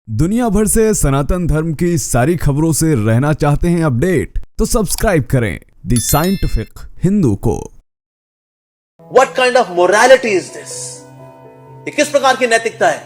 दुनिया भर से सनातन धर्म की सारी खबरों से रहना चाहते हैं अपडेट, तो सब्सक्राइब करें द साइंटिफिक हिंदू को। What kind of morality is this? ये किस प्रकार की नैतिकता है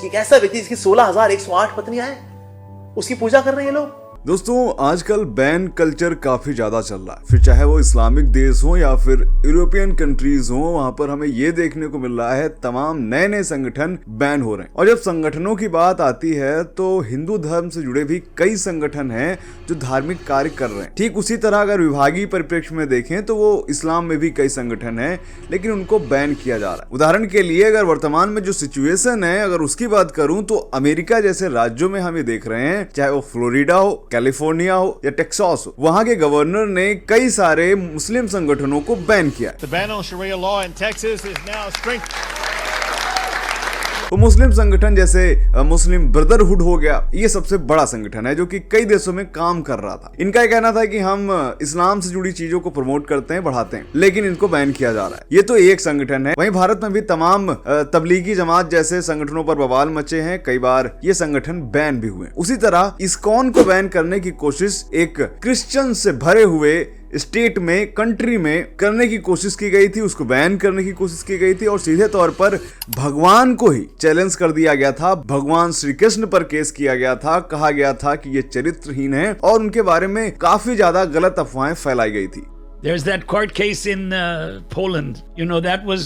कि एक ऐसा व्यक्ति जिसकी 16,108 पत्नियां हैं उसकी पूजा कर रहे हैं ये लोग। दोस्तों, आजकल बैन कल्चर काफी ज्यादा चल रहा है, फिर चाहे वो इस्लामिक देश हो या फिर यूरोपियन कंट्रीज हो, वहां पर हमें ये देखने को मिल रहा है तमाम नए नए संगठन बैन हो रहे हैं। और जब संगठनों की बात आती है तो हिंदू धर्म से जुड़े भी कई संगठन हैं जो धार्मिक कार्य कर रहे हैं। ठीक उसी तरह अगर विभागीय परिप्रेक्ष्य में देखें तो वो इस्लाम में भी कई संगठन हैं, लेकिन उनको बैन किया जा रहा है। उदाहरण के लिए अगर वर्तमान में जो सिचुएशन है अगर उसकी बात करूं तो अमेरिका जैसे राज्यों में हम ये देख रहे हैं, चाहे वो फ्लोरिडा हो, कैलिफोर्निया हो या टेक्सास हो, वहां के गवर्नर ने कई सारे मुस्लिम संगठनों को बैन किया है। The ban on Sharia law in Texas is now strengthened. तो मुस्लिम संगठन जैसे मुस्लिम ब्रदरहुड हो गया, ये सबसे बड़ा संगठन है जो कि कई देशों में काम कर रहा था। इनका ये कहना था कि हम इस्लाम से जुड़ी चीजों को प्रमोट करते हैं, बढ़ाते हैं, लेकिन इनको बैन किया जा रहा है। ये तो एक संगठन है। वहीं भारत में भी तमाम तबलीगी जमात जैसे संगठनों पर बवाल मचे हैं, कई बार ये संगठन बैन भी हुए। उसी तरह इस्कॉन को बैन करने की कोशिश एक क्रिश्चियन से भरे हुए स्टेट में, कंट्री में करने की कोशिश की गई थी, उसको बैन करने की कोशिश की गई थी और सीधे तौर पर भगवान को ही चैलेंज कर दिया गया था। भगवान श्री कृष्ण पर केस किया गया था, कहा गया था कि ये चरित्रहीन है और उनके बारे में काफी ज्यादा गलत अफवाहें फैलाई गई थी। There's that court case in Poland. You know, that was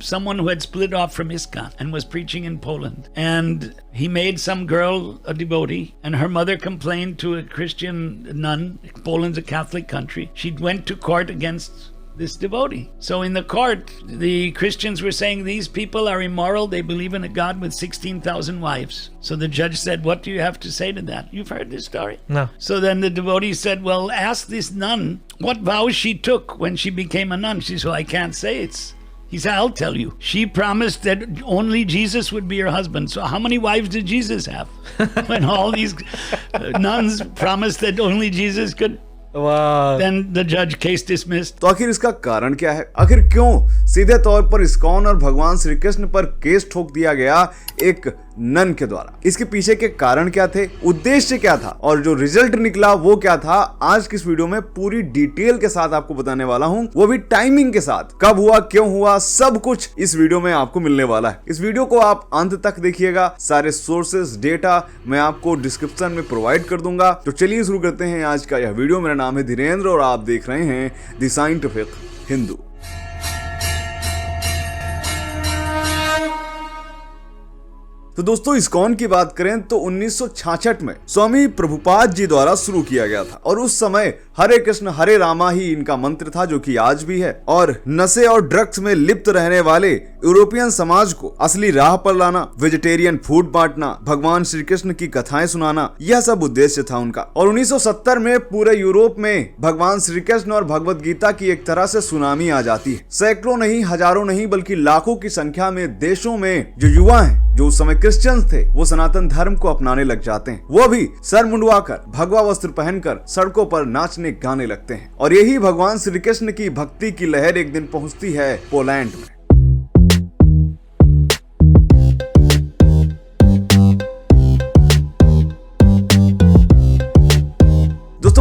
someone who had split off from ISKCON and was preaching in Poland. And he made some girl a devotee, and her mother complained to a Christian nun. Poland's a Catholic country. She went to court against this devotee. So in the court, the Christians were saying these people are immoral. They believe in a God with 16,000 wives. So the judge said, what do you have to say to that? You've heard this story? No. So then the devotee said, well, ask this nun what vows she took when she became a nun. She said, well, I can't say it's. He said, I'll tell you. She promised that only Jesus would be her husband. So how many wives did Jesus have? When all these nuns promised that only Jesus could. Then the judge case dismissed. तो आखिर इसका कारण क्या है? आखिर क्यों सीधे तौर पर इस्कॉन और भगवान श्री कृष्ण पर केस ठोक दिया गया एक नन के द्वारा? इसके पीछे के कारण क्या थे, उद्देश्य क्या था और जो रिजल्ट निकला वो क्या था? आज की इस वीडियो में पूरी डिटेल के साथ आपको बताने वाला हूं, वो भी टाइमिंग के साथ। कब हुआ, क्यों हुआ, सब कुछ इस वीडियो में आपको मिलने वाला है। इस वीडियो को आप अंत तक देखिएगा। सारे सोर्सेस, डेटा मैं आपको डिस्क्रिप्शन में प्रोवाइड कर दूंगा। तो चलिए शुरू करते हैं आज का यह वीडियो। मेरा नाम है धीरेन्द्र और आप देख रहे हैं द साइंटिफिक हिंदू। तो दोस्तों, इस्कॉन की बात करें तो 1966 में स्वामी प्रभुपाद जी द्वारा शुरू किया गया था और उस समय हरे कृष्ण हरे रामा ही इनका मंत्र था, जो कि आज भी है। और नशे और ड्रग्स में लिप्त रहने वाले यूरोपियन समाज को असली राह पर लाना, वेजिटेरियन फूड बांटना, भगवान श्री कृष्ण की कथाएं सुनाना, यह सब उद्देश्य था उनका। और 1970 में पूरे यूरोप में भगवान श्री कृष्ण और भगवत गीता की एक तरह से सुनामी आ जाती है। सैकड़ों नहीं, हजारों नहीं, बल्कि लाखों की संख्या में देशों में जो युवा हैं, जो उस समय क्रिश्चियंस थे, वो सनातन धर्म को अपनाने लग जाते हैं। वो भी सर मुंडवाकर, भगवा वस्त्र पहनकर सड़कों पर नाचने गाने लगते हैं। और यही भगवान श्री कृष्ण की भक्ति की लहर एक दिन पहुंचती है पोलैंड में।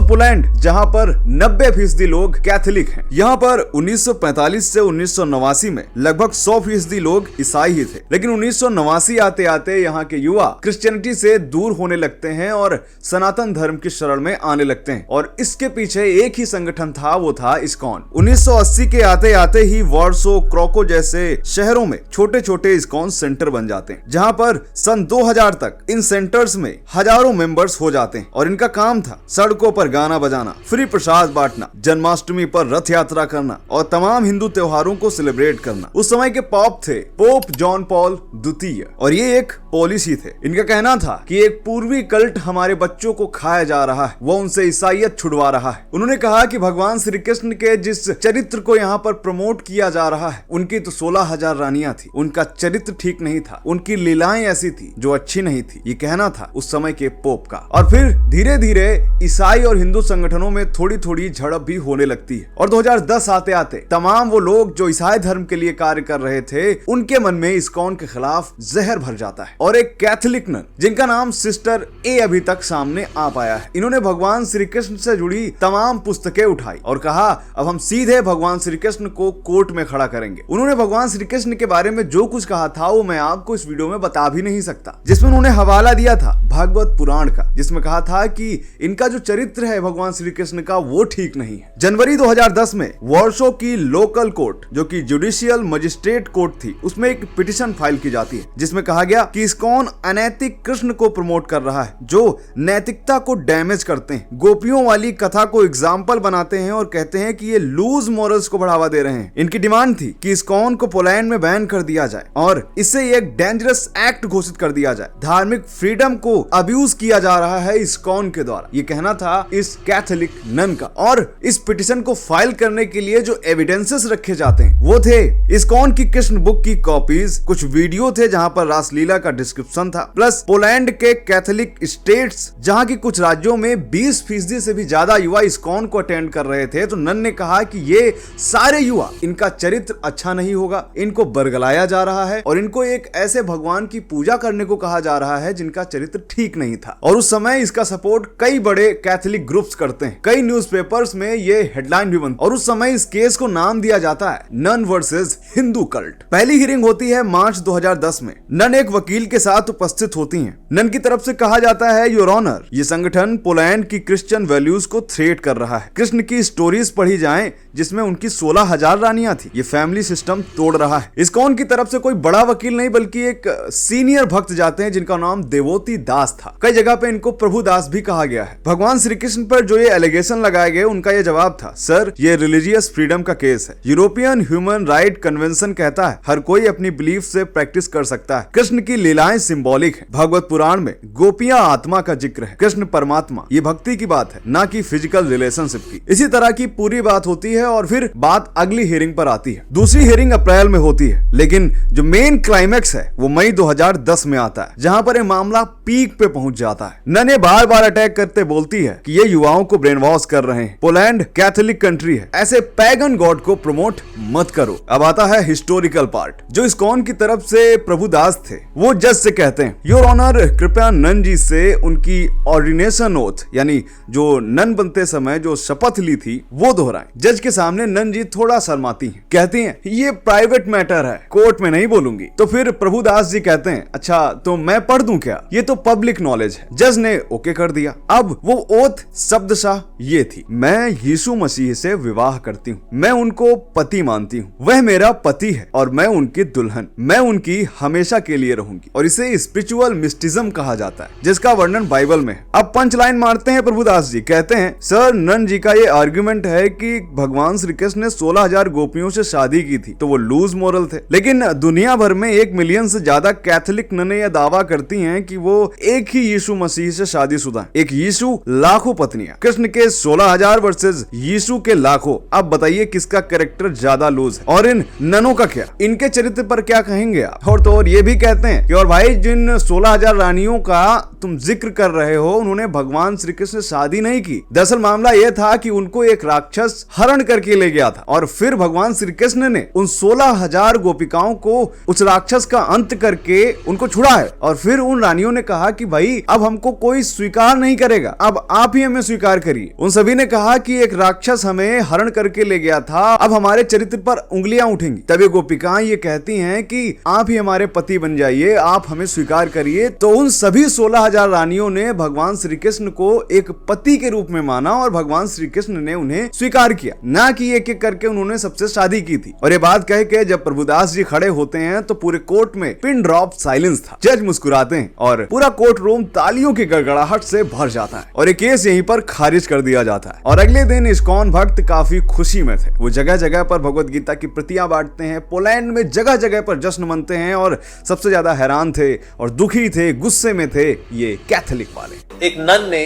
पोलैंड, जहां पर 90% लोग कैथोलिक हैं। यहाँ पर 1945 से 1989 में लगभग 100% लोग ईसाई ही थे। लेकिन 1989 आते आते यहाँ के युवा क्रिश्चियनिटी से दूर होने लगते हैं और सनातन धर्म की शरण में आने लगते हैं। और इसके पीछे एक ही संगठन था, वो था इस्कॉन। 1980 के आते आते ही वार्सो, क्रोको जैसे शहरों में छोटे छोटे इस्कॉन सेंटर बन जाते हैं, जहाँ पर सन 2000 तक इन सेंटर्स में हजारों मेंबर्स हो जाते हैं। और इनका काम था सड़कों पर गाना बजाना, फ्री प्रसाद बांटना, जन्माष्टमी पर रथ यात्रा करना और तमाम हिंदू त्योहारों को सेलिब्रेट करना। उस समय के पॉप थे पोप जॉन पॉल द्वितीय, और ये एक पॉलिसी थे। इनका कहना था कि एक पूर्वी कल्ट हमारे बच्चों को खाया जा रहा है, वो उनसे ईसाईयत छुड़वा रहा है। उन्होंने कहा कि भगवान श्री कृष्ण के जिस चरित्र को यहाँ पर प्रमोट किया जा रहा है, उनकी तो 16,000 रानियां थी, उनका चरित्र ठीक नहीं था, उनकी लीलाएं ऐसी थी जो अच्छी नहीं थी। ये कहना था उस समय के पोप का। और फिर धीरे धीरे ईसाई और हिंदू संगठनों में थोड़ी थोड़ी झड़प भी होने लगती है और 2010 आते आते तमाम वो लोग जो ईसाई धर्म के लिए कार्य कर रहे थे उनके मन में इस्कॉन के खिलाफ जहर भर जाता है और एक कैथोलिक नन जिनका नाम सिस्टर ए अभी तक सामने आ पाया है, इन्होंने भगवान श्री कृष्ण से जुड़ी तमाम पुस्तकें उठाई और कहा अब हम सीधे भगवान श्री कृष्ण को कोर्ट में खड़ा करेंगे। उन्होंने भगवान श्री कृष्ण के बारे में जो कुछ कहा था वो मैं आपको इस वीडियो में बता भी नहीं सकता, जिसमें उन्होंने हवाला दिया था भागवत पुराण का, जिसमें कहा था कि इनका जो चरित्र है भगवान श्री कृष्ण का वो ठीक नहीं है। जनवरी 2010 में वॉर्सो की लोकल कोर्ट जो कि जुडिशियल मजिस्ट्रेट कोर्ट थी उसमें एक पिटीशन फाइल की जाती है जिसमें कहा गया कि इस्कॉन अनैतिक कृष्ण को प्रमोट कर रहा है जो नैतिकता को डैमेज करते हैं, गोपियों वाली कथा को एग्जाम्पल बनाते हैं और कहते हैं कि ये लूज मॉरल्स को बढ़ावा दे रहे हैं। इनकी डिमांड थी कि इस्कॉन को पोलैंड में बैन कर दिया जाए और इससे एक डेंजरस एक्ट घोषित कर दिया जाए। धार्मिक फ्रीडम को अब्यूज किया जा रहा है इस्कॉन के द्वारा, ये कहना था इस कैथोलिक नन का। और इस पिटीशन को फाइल करने के लिए जो एविडेंसेस रखे जाते हैं वो थे इस्कॉन की कृष्ण बुक की कॉपीज, कुछ वीडियो थे जहां पर रासलीला का डिस्क्रिप्शन था, प्लस पोलैंड के कैथोलिक स्टेट्स जहां की कुछ राज्यों में 20% से भी ज्यादा युवा इस्कॉन को अटेंड कर रहे थे। तो नन ने कहा कि ये सारे युवा, इनका चरित्र अच्छा नहीं होगा, इनको बरगलाया जा रहा है और इनको एक ऐसे भगवान की पूजा करने को कहा जा रहा है जिनका चरित्र ठीक नहीं था। और उस समय इसका सपोर्ट कई बड़े कैथोलिक ग्रुप्स करते हैं, कई न्यूज़पेपर्स में ये हेडलाइन भी बनती है और उस समय इस केस को नाम दिया जाता है नन वर्सेस हिंदू कल्ट। पहली हियरिंग होती है मार्च 2010 में। नन एक वकील के साथ उपस्थित होती हैं। नन की तरफ से कहा जाता है योर ऑनर, ये संगठन पोलैंड की क्रिश्चियन वैल्यूज को थ्रेट कर रहा है। कृष्ण की स्टोरीज पढ़ी जाएं जिसमें उनकी 16,000 रानियां थी, ये फैमिली सिस्टम तोड़ रहा है। इस्कॉन की तरफ से कोई बड़ा वकील नहीं बल्कि एक सीनियर भक्त जाते हैं जिनका नाम देवोती दास था। कई जगह पे इनको प्रभु दास भी कहा गया है। भगवान श्री कृष्ण पर जो ये एलिगेशन लगाए गए उनका ये जवाब था, सर ये रिलीजियस फ्रीडम का केस है। यूरोपियन ह्यूमन राइट कन्वेंशन कहता है हर कोई अपनी बिलीफ से प्रैक्टिस कर सकता है। कृष्ण की लीलाएं सिंबॉलिक है। भगवत पुराण में गोपियां आत्मा का जिक्र है, कृष्ण परमात्मा, ये भक्ति की बात है ना कि फिजिकल रिलेशनशिप की। इसी तरह की पूरी बात होती है और फिर बात अगली हियरिंग पर आती है। दूसरी हियरिंग अप्रैल में होती है लेकिन जो मेन क्लाइमैक्स है वो मई 2010 में आता है जहां पर ये मामला पीक पे पहुंच जाता है। नन बार बार अटैक करते बोलती है कि ये युवाओं को ब्रेन वॉश कर रहे हैं, पोलैंड कैथोलिक कंट्री है, ऐसे पैगन गॉड को प्रमोट मत करो। अब आता है हिस्टोरिकल पार्ट। जो इस्कॉन की तरफ से प्रभु दास थे वो जज से कहते हैं योर ऑनर कृपया नन जी से उनकी ऑर्डिनेशन ओथ यानी जो नन बनते समय जो शपथ ली थी वो दोहराएं। जज के सामने नन जी थोड़ा शर्माती हैं, कहती हैं ये प्राइवेट मैटर है, कोर्ट में नहीं बोलूंगी। तो फिर प्रभु दास जी कहते हैं अच्छा तो मैं पढ़ दूं क्या, ये तो पब्लिक नॉलेज है। जज ने ओके कर दिया। अब वो ओथ शब्दशाह ये थी, मैं यीशु मसीह से विवाह करती हूँ, मैं उनको पति मानती हूँ, वह मेरा पति है और मैं उनकी दुल्हन, मैं उनकी हमेशा के लिए रहूंगी। और इसे स्पिरिचुअल मिस्टिज्म कहा जाता है जिसका वर्णन बाइबल में है। अब पंच लाइन मारते हैं प्रभुदास जी, कहते हैं सर नन जी का ये आर्ग्यूमेंट है कि भगवान श्री कृष्ण ने 16,000 गोपियों से शादी की थी तो वो लूज मोरल थे, लेकिन दुनिया भर में 1 मिलियन से ज्यादा कैथोलिक ननें यह दावा करती हैं कि वो एक ही यीशु मसीह से शादीशुदा, एक यीशु लाखों पत्नियां। कृष्ण के 16,000 वर्सेस यीशु के लाखों। अब बताइए किसका कैरेक्टर ज्यादा लूज है और इन ननों का क्या, इनके चरित्र पर क्या कहेंगे आप। और तो और ये भी कहते हैं कि और भाई जिन 16,000 रानियों का तुम जिक्र कर रहे हो उन्होंने भगवान श्री कृष्ण से शादी नहीं की। दरअसल मामला यह था कि उनको एक राक्षस हरण करके ले गया था और फिर भगवान श्री कृष्ण ने उन 16,000 गोपिकाओं को उस राक्षस का अंत करके उनको छुड़ा है। और फिर उन रानियों ने कहा कि भाई अब हमको कोई स्वीकार नहीं करेगा, अब आप ही हमें स्वीकार करिए। उन सभी ने कहा कि एक राक्षस हमें हरण करके ले गया था, अब हमारे चरित्र पर उंगलियां उठेंगी। तब ये गोपिकाएं ये कहती हैं कि आप ही हमारे पति बन जाइए, आप हमें स्वीकार करिए। तो उन सभी 16,000 रानियों ने भगवान श्री कृष्ण को एक पति के रूप में माना और भगवान श्री कृष्ण ने उन्हें स्वीकार किया, ना कि एक एक करके उन्होंने सबसे शादी की थी। और ये बात कह के जब प्रभुदास जी खड़े होते हैं तो पूरे कोर्ट में पिन ड्रॉप साइलेंस था। जज मुस्कुराते हैं और पूरा कोर्ट रूम तालियों की गड़गड़ाहट से भर जाता है और ये केस यहीं पर खारिज कर दिया जाता है। और अगले दिन इस्कॉन भक्त काफी खुशी में थे। वो जगह जगह पर भगवत गीता की प्रतियां बांटते हैं, पोलैंड में जगह जगह पर जश्न मनते हैं और सबसे ज्यादा हैरान थे और दुखी थे, गुस्से में थे ये कैथोलिक वाले। एक नन ने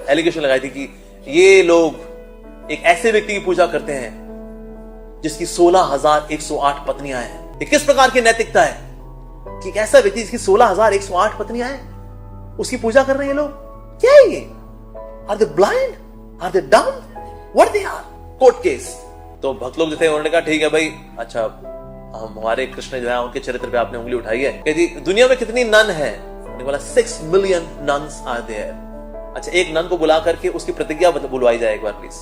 एलिगेशन लगाई थी कि ये लोग एक ऐसे व्यक्ति की पूजा करते हैं जिसकी 16,108 पत्नियां हैं। ये किस प्रकार की नैतिकता है कि एक ऐसा व्यक्ति जिसकी 16,108 पत्नियां हैं उसकी पूजा कर रहे हैं ये लोग? क्या है ये? Are they blind? Are they dumb? What they are? Court case. तो भक्त लोग जो थे उन्होंने कहा ठीक है भाई, अच्छा हमारे कृष्ण जो है उनके चरित्र पे आपने उंगली उठाई है कि जी दुनिया में कितनी नन है? उन्होंने बोला 6 मिलियन नन्स आर देयर। अच्छा, एक नन को बुला करके उसकी प्रतिज्ञा बुलवाई जाए एक बार प्लीज।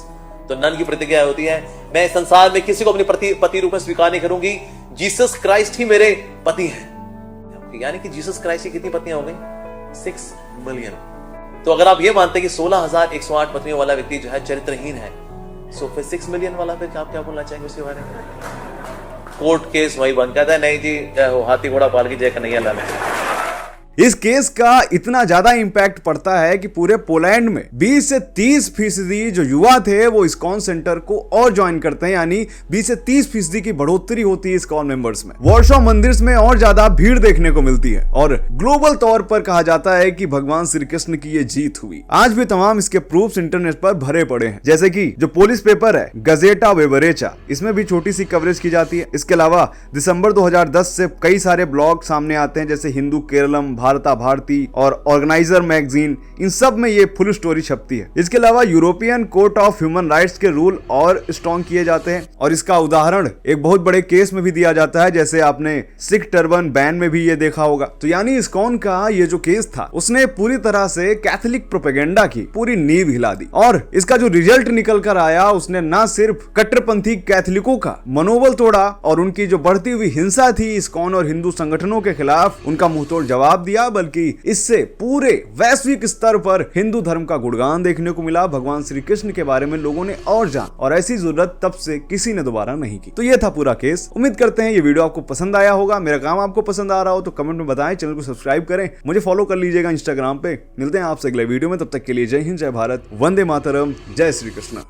तो नन की प्रतिज्ञा होती है, मैं इस संसार में किसी को अपने पति रूप में स्वीकार नहीं करूंगी, जीसस क्राइस्ट ही मेरे पति हैं। यानी कि जीसस क्राइस्ट की कितनी पत्नियां हो गई? 6 मिलियन। तो अगर आप ये मानते हैं कि 16,108 पत्नियों वाला व्यक्ति जो है चरित्रहीन है, सो फिर 6 मिलियन वाला फिर आप क्या बोलना चाहेंगे उसके बारे में? कोर्ट केस वही बन कहता है, नहीं जी हाथी घोड़ा पाल की जय कन्हैया लाल। इस केस का इतना ज्यादा इंपैक्ट पड़ता है कि पूरे पोलैंड में 20 से 30% जो युवा थे वो इस्कॉन सेंटर को और ज्वाइन करते हैं, यानी 20 से 30% की बढ़ोतरी होती है इस्कॉन मेंबर्स में। वॉरशॉ मंदिर में और ज्यादा भीड़ देखने को मिलती है और ग्लोबल तौर पर कहा जाता है कि भगवान श्री कृष्ण की ये जीत हुई। आज भी तमाम इसके प्रूफ्स इंटरनेट पर भरे पड़े हैं, जैसे कि जो पोलिस पेपर है गजेटा वेबरेचा, इसमें भी छोटी सी कवरेज की जाती है। इसके अलावा दिसंबर 2010 से कई सारे ब्लॉग सामने आते हैं, जैसे हिंदू केरलम, भारता भारती और ऑर्गेनाइजर मैगजीन, इन सब में ये फुल स्टोरी छपती है। इसके अलावा European court of human rights के रूल और स्ट्रॉन्ग किए जाते हैं और इसका उदाहरण एक बहुत बड़े केस में भी दिया जाता है, जैसे आपने सिख टर्बन बैन में भी ये देखा होगा। तो यानी इस्कॉन का ये जो केस था उसने पूरी तरह से कैथोलिक प्रोपेगेंडा की पूरी नींव हिला दी और इसका जो रिजल्ट निकल कर आया उसने न सिर्फ कट्टरपंथी कैथोलिकों का मनोबल तोड़ा और उनकी जो बढ़ती हुई हिंसा थी इस्कॉन और हिंदू संगठनों के खिलाफ उनका मुंहतोड़ जवाब दिया, बल्कि इससे पूरे वैश्विक स्तर पर हिंदू धर्म का गुणगान देखने को मिला। भगवान श्री कृष्ण के बारे में लोगों ने और जान, और ऐसी जरूरत तब से किसी ने दोबारा नहीं की। तो ये था पूरा केस। उम्मीद करते हैं ये वीडियो आपको पसंद आया होगा। मेरा काम आपको पसंद आ रहा हो तो कमेंट में बताएं, चैनल को सब्सक्राइब करें, मुझे फॉलो कर लीजिएगा इंस्टाग्राम पे। मिलते हैं आपसे अगले वीडियो में, तब तक के लिए जय हिंद, जय भारत, वंदे मातरम, जय श्री कृष्ण।